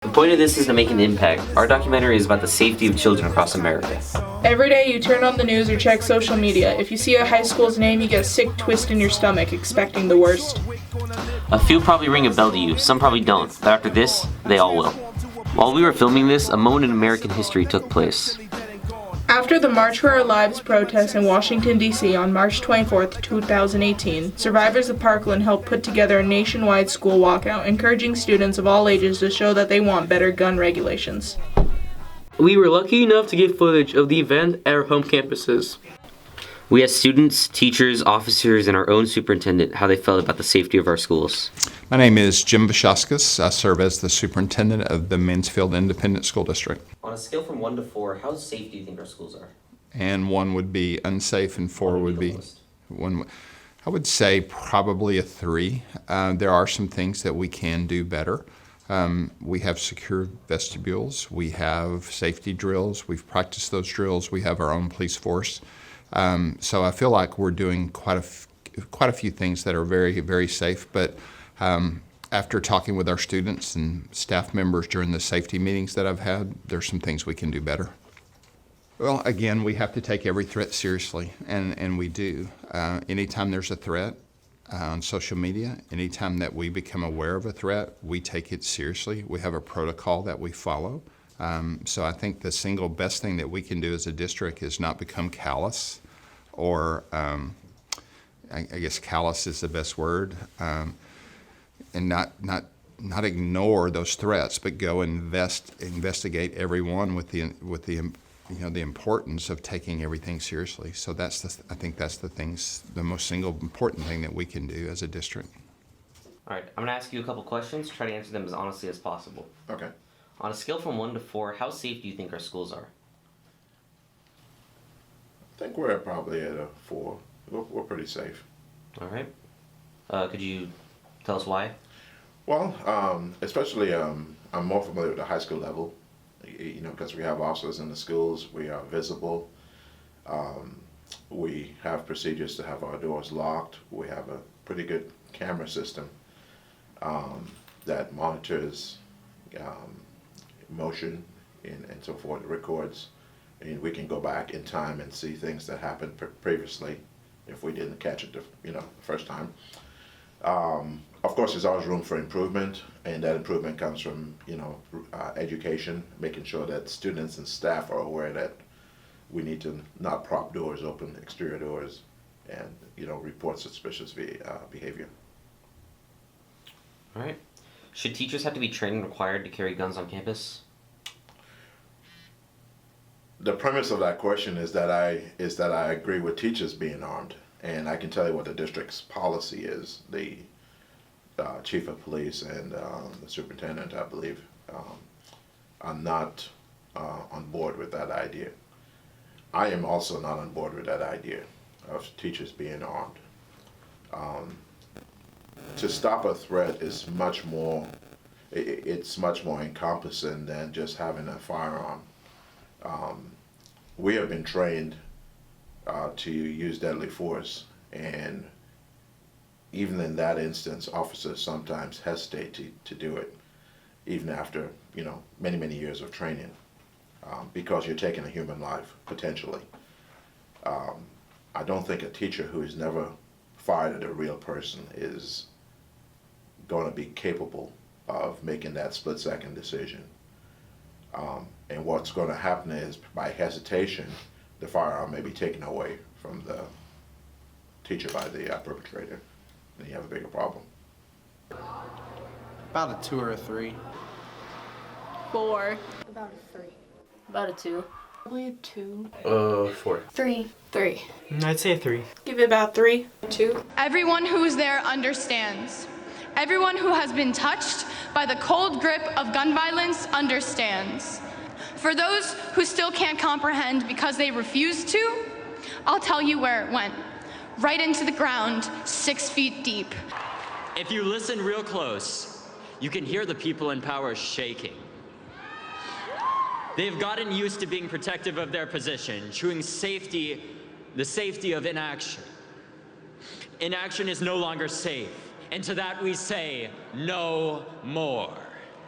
The point of this is to make an impact. Our documentary is about the safety of children across America. Every day you turn on the news or check social media. If you see a high school's name, you get a sick twist in your stomach, expecting the worst. A few probably ring a bell to you, some probably don't, but after this, they all will. While we were filming this, a moment in American history took place. After the March for Our Lives protest in Washington, D.C. on March 24, 2018, survivors of Parkland helped put together a nationwide school walkout, encouraging students of all ages to show that they want better gun regulations. We were lucky enough to get footage of the event at our home campuses. We asked students, teachers, officers, and our own superintendent how they felt about the safety of our schools. My name is Jim Vashauskas. I serve as the superintendent of the Mansfield Independent School District. On a scale from 1 to 4, how safe do you think our schools are? And 1 would be unsafe and 4 would be one. I would say probably a 3. There are some things that we can do better. We have secure vestibules. We have safety drills. We've practiced those drills. We have our own police force. So I feel like we're doing quite a few things that are very, very safe. But after talking with our students and staff members during the safety meetings that I've had, there's some things we can do better. Well, again, we have to take every threat seriously, and we do. Anytime there's a threat on social media, anytime that we become aware of a threat, we take it seriously. We have a protocol that we follow. So I think the single best thing that we can do as a district is not become callous, or I guess callous is the best word, and not ignore those threats, but go investigate everyone with the the importance of taking everything seriously. So I think that's the most single important thing that we can do as a district. All right, I'm gonna ask you a couple questions. Try to answer them as honestly as possible. Okay. On a scale from 1 to 4, how safe do you think our schools are? I think we're probably at a 4. We're pretty safe. All right. Could you tell us why? Well, especially I'm more familiar with the high school level, because we have officers in the schools. We are visible. We have procedures to have our doors locked. We have a pretty good camera system that monitors motion and so forth, records, and we can go back in time and see things that happened previously if we didn't catch it the first time. Of course, there's always room for improvement, and that improvement comes from education, making sure that students and staff are aware that we need to not prop doors open, exterior doors, and report suspicious behavior. All right. Should teachers have to be trained and required to carry guns on campus? The premise of that question is that I agree with teachers being armed, and I can tell you what the district's policy is. The chief of police and the superintendent, I believe, are not on board with that idea. I am also not on board with that idea of teachers being armed. To stop a threat is much more encompassing than just having a firearm. We have been trained to use deadly force, and even in that instance, officers sometimes hesitate to do it, even after many years of training, because you're taking a human life potentially. I don't think a teacher who has never fired at a real person is going to be capable of making that split-second decision. And what's going to happen is, by hesitation, the firearm may be taken away from the teacher by the perpetrator, and you have a bigger problem. About a 2 or a 3. 4. About a 3. About a 2. Probably a 2. 4. 3. 3. I'd say a 3. Give it about 3. 2. Everyone who is there understands. Everyone who has been touched by the cold grip of gun violence understands. For those who still can't comprehend because they refuse to, I'll tell you where it went. Right into the ground, 6 feet deep. If you listen real close, you can hear the people in power shaking. They've gotten used to being protective of their position, choosing the safety of inaction. Inaction is no longer safe, and to that we say, no more.